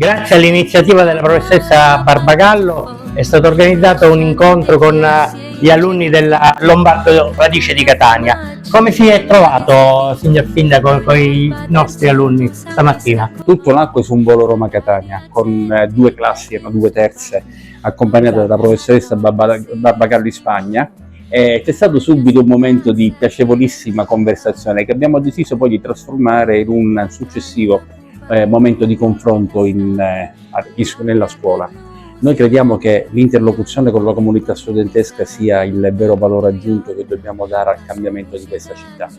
Grazie all'iniziativa della professoressa Barbagallo è stato organizzato un incontro con gli alunni della Lombardo Radice di Catania. Come si è trovato, signor Sindaco, con i nostri alunni stamattina? Tutto nacque su un volo Roma-Catania con 2 classi, erano 2 terze, accompagnate dalla professoressa Barbagallo in Spagna. C'è stato subito un momento di piacevolissima conversazione che abbiamo deciso poi di trasformare in un successivo momento di confronto nella scuola. Noi crediamo che l'interlocuzione con la comunità studentesca sia il vero valore aggiunto che dobbiamo dare al cambiamento di questa città,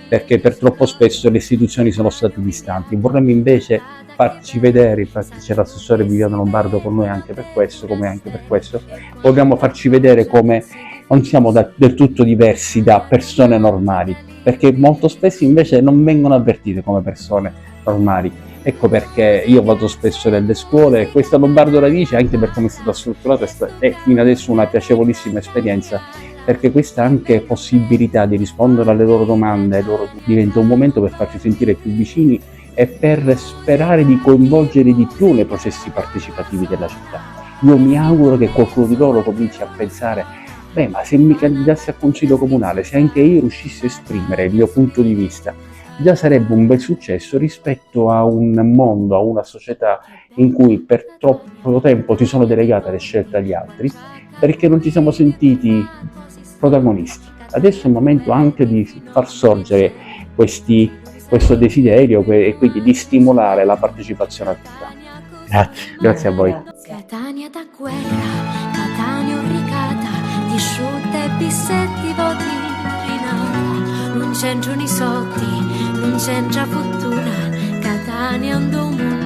perché per troppo spesso le istituzioni sono state distanti. Vorremmo invece farci vedere, infatti c'è l'assessore Viviano Lombardo con noi anche per questo, vogliamo farci vedere come non siamo del tutto diversi da persone normali, perché molto spesso invece non vengono avvertite come persone normali. Ecco perché io vado spesso nelle scuole e questa Lombardo Radice, anche per come è stata strutturata, è fino adesso una piacevolissima esperienza, perché questa anche possibilità di rispondere alle loro domande diventa un momento per farci sentire più vicini e per sperare di coinvolgere di più nei processi partecipativi della città. Io mi auguro che qualcuno di loro cominci a pensare: ma se mi candidassi al Consiglio Comunale, se anche io riuscissi a esprimere il mio punto di vista, già sarebbe un bel successo rispetto a un mondo, a una società in cui per troppo tempo si sono delegate le scelte agli altri, perché non ci siamo sentiti protagonisti. Adesso è il momento anche di far sorgere questo desiderio e quindi di stimolare la partecipazione attiva. Grazie a voi. Catania da guerra, Catania urricata, disciutta e bissetti voti rinata, non c'entrano i soldi, non c'entra fortuna, Catania è un mondo